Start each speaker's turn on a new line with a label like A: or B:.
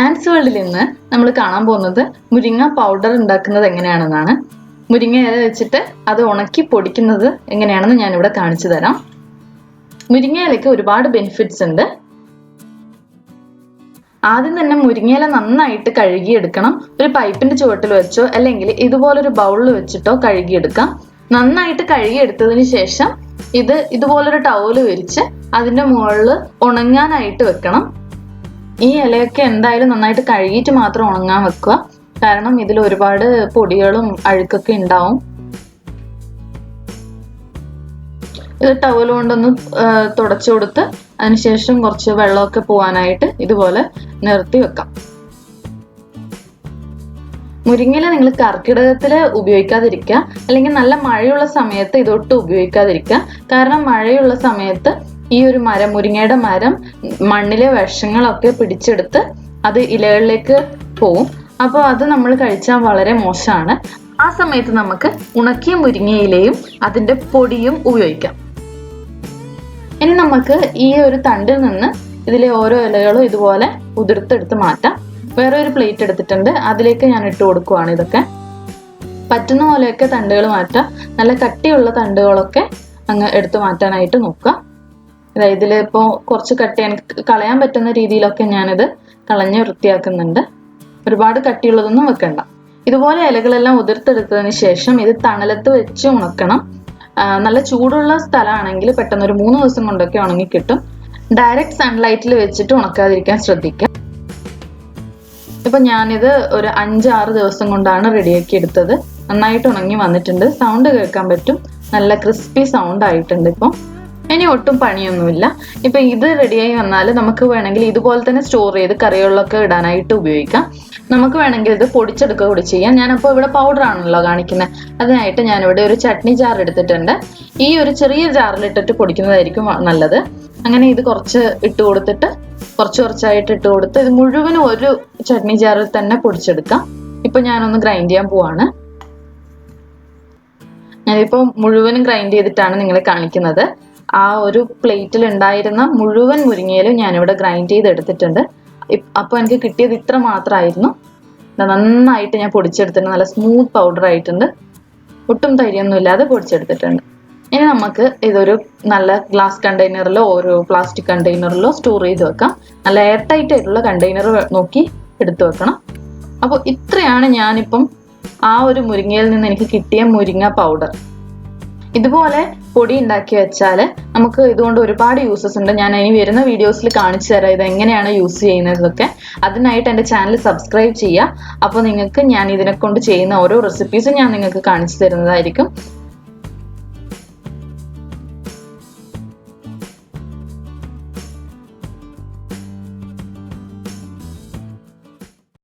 A: ആൻസ് വേൾഡിൽ നിന്ന് നമ്മൾ കാണാൻ പോകുന്നത് മുരിങ്ങ പൗഡർ ഉണ്ടാക്കുന്നത് എങ്ങനെയാണെന്നാണ്. മുരിങ്ങ ഇല വെച്ചിട്ട് അത് ഉണക്കി പൊടിക്കുന്നത് എങ്ങനെയാണെന്ന് ഞാനിവിടെ കാണിച്ചു തരാം. മുരിങ്ങ ഇലയ്ക്ക് ഒരുപാട് ബെനിഫിറ്റ്സ് ഉണ്ട്. ആദ്യം തന്നെ മുരിങ്ങയില നന്നായിട്ട് കഴുകിയെടുക്കണം. ഒരു പൈപ്പിന്റെ ചുവട്ടിൽ വെച്ചോ അല്ലെങ്കിൽ ഇതുപോലൊരു ബൗളിൽ വെച്ചിട്ടോ കഴുകിയെടുക്കാം. നന്നായിട്ട് കഴുകിയെടുത്തതിന് ശേഷം ഇതുപോലൊരു ടവല് വിരിച്ച് അതിന്റെ മുകളിൽ ഉണങ്ങാനായിട്ട് വെക്കണം. ഈ ഇലയൊക്കെ എന്തായാലും നന്നായിട്ട് കഴുകിയിട്ട് മാത്രം ഉണങ്ങാൻ വെക്കുക. കാരണം ഇതിൽ ഒരുപാട് പൊടികളും അഴുക്കൊക്കെ ഉണ്ടാവും. ഇത് ടവൽ കൊണ്ടൊന്ന് തുടച്ചു കൊടുത്ത് അതിനുശേഷം കുറച്ച് വെള്ളമൊക്കെ പോവാനായിട്ട് ഇതുപോലെ നിർത്തി വെക്കാം. മുരിങ്ങയില നിങ്ങൾ കർക്കിടകത്തിൽ ഉപയോഗിക്കാതിരിക്കുക, അല്ലെങ്കിൽ നല്ല മഴയുള്ള സമയത്ത് ഇതൊട്ടും ഉപയോഗിക്കാതിരിക്കുക. കാരണം മഴയുള്ള സമയത്ത് ഈ ഒരു മരം, മുരിങ്ങയുടെ മരം, മണ്ണിലെ വിഷങ്ങളൊക്കെ പിടിച്ചെടുത്ത് അത് ഇലകളിലേക്ക് പോവും. അപ്പോൾ അത് നമ്മൾ കഴിച്ചാൽ വളരെ മോശമാണ്. ആ സമയത്ത് നമുക്ക് ഉണക്കിയ മുരിങ്ങയിലയും അതിൻ്റെ പൊടിയും ഉപയോഗിക്കാം. ഇനി നമുക്ക് ഈ ഒരു തണ്ടിൽ നിന്ന് ഇതിലെ ഓരോ ഇലകളും ഇതുപോലെ ഉതിർത്തെടുത്ത് മാറ്റാം. വേറെ ഒരു പ്ലേറ്റ് എടുത്തിട്ടുണ്ട്, അതിലേക്ക് ഞാൻ ഇട്ട് കൊടുക്കുവാണ്. ഇതൊക്കെ പറ്റുന്ന പോലെയൊക്കെ തണ്ടുകൾ മാറ്റാം. നല്ല കട്ടിയുള്ള തണ്ടുകളൊക്കെ അങ്ങ് എടുത്തു മാറ്റാനായിട്ട് നോക്കുക. ഇതിലിപ്പോൾ കുറച്ച് കട്ടി എനിക്ക് കളയാൻ പറ്റുന്ന രീതിയിലൊക്കെ ഞാനിത് കളഞ്ഞ് വൃത്തിയാക്കുന്നുണ്ട്. ഒരുപാട് കട്ടിയുള്ളതൊന്നും വെക്കണ്ട. ഇതുപോലെ ഇലകളെല്ലാം ഉതിർത്തെടുത്തതിന് ശേഷം ഇത് തണലത്ത് വെച്ച് ഉണക്കണം. നല്ല ചൂടുള്ള സ്ഥലമാണെങ്കിൽ പെട്ടെന്ന് ഒരു 3 ദിവസം കൊണ്ടൊക്കെ ഉണങ്ങി കിട്ടും. ഡയറക്റ്റ് സൺലൈറ്റിൽ വെച്ചിട്ട് ഉണക്കാതിരിക്കാൻ ശ്രദ്ധിക്കാം. ഇപ്പൊ ഞാനിത് ഒരു 5-6 ദിവസം കൊണ്ടാണ് റെഡിയാക്കി എടുത്തത്. നന്നായിട്ട് ഉണങ്ങി വന്നിട്ടുണ്ട്. സൗണ്ട് കേൾക്കാൻ പറ്റും, നല്ല ക്രിസ്പി സൗണ്ട് ആയിട്ടുണ്ട്. ഇപ്പം ഇനി ഒട്ടും പണിയൊന്നുമില്ല. ഇപ്പൊ ഇത് റെഡിയായി വന്നാൽ നമുക്ക് വേണമെങ്കിൽ ഇതുപോലെ തന്നെ സ്റ്റോർ ചെയ്ത് കറികളിലൊക്കെ ഇടാനായിട്ട് ഉപയോഗിക്കാം. നമുക്ക് വേണമെങ്കിൽ ഇത് പൊടിച്ചെടുക്കുക കൂടി ചെയ്യാം. ഞാനപ്പോൾ ഇവിടെ പൗഡർ ആണല്ലോ കാണിക്കുന്നത്. അതിനായിട്ട് ഞാനിവിടെ ഒരു ചട്നി ജാർ എടുത്തിട്ടുണ്ട്. ഈ ഒരു ചെറിയ ജാറിലിട്ടിട്ട് പൊടിക്കുന്നതായിരിക്കും നല്ലത്. അങ്ങനെ ഇത് കുറച്ച് ഇട്ട് കൊടുത്തിട്ട് കുറച്ചായിട്ട് ഇട്ട് കൊടുത്ത് ഇത് മുഴുവനും ഒരു ചട്നി ജാറിൽ തന്നെ പൊടിച്ചെടുക്കാം. ഇപ്പൊ ഞാനൊന്ന് ഗ്രൈൻഡ് ചെയ്യാൻ പോവാണ്. ഞാനിപ്പോൾ മുഴുവനും ഗ്രൈൻഡ് ചെയ്തിട്ടാണ് നിങ്ങളെ കാണിക്കുന്നത്. ആ ഒരു പ്ലേറ്റിൽ ഉണ്ടായിരുന്ന മുഴുവൻ മുരിങ്ങയിലും ഞാനിവിടെ ഗ്രൈൻഡ് ചെയ്ത് എടുത്തിട്ടുണ്ട്. അപ്പോൾ എനിക്ക് കിട്ടിയത് ഇത്ര മാത്രമായിരുന്നു. നന്നായിട്ട് ഞാൻ പൊടിച്ചെടുത്തിട്ടുണ്ട്. നല്ല സ്മൂത്ത് പൗഡർ ആയിട്ടുണ്ട്. ഒട്ടും തരിയൊന്നും ഇല്ലാതെ പൊടിച്ചെടുത്തിട്ടുണ്ട്. ഇനി നമുക്ക് ഇതൊരു നല്ല ഗ്ലാസ് കണ്ടെയ്നറിലോ ഒരു പ്ലാസ്റ്റിക് കണ്ടെയ്നറിലോ സ്റ്റോർ ചെയ്ത് വെക്കാം. നല്ല എയർ ടൈറ്റ് ആയിട്ടുള്ള കണ്ടെയ്നർ നോക്കി എടുത്തു വെക്കണം. അപ്പോൾ ഇത്രയാണ് ഞാനിപ്പം ആ ഒരു മുരിങ്ങയിൽ നിന്ന് എനിക്ക് കിട്ടിയ മുരിങ്ങ പൗഡർ. ഇതുപോലെ പൊടി ഉണ്ടാക്കി വെച്ചാൽ നമുക്ക് ഇതുകൊണ്ട് ഒരുപാട് യൂസസ് ഉണ്ട്. ഞാൻ ഇനി വരുന്ന വീഡിയോസിൽ കാണിച്ചു തരാം ഇത് എങ്ങനെയാണ് യൂസ് ചെയ്യുന്നതൊക്കെ. അതിനായിട്ട് എൻ്റെ ചാനൽ സബ്സ്ക്രൈബ് ചെയ്യുക. അപ്പോൾ നിങ്ങൾക്ക് ഞാൻ ഇതിനെ കൊണ്ട് ചെയ്യുന്ന ഓരോ റെസിപ്പീസും ഞാൻ നിങ്ങൾക്ക് കാണിച്ചു തരുന്നതായിരിക്കും.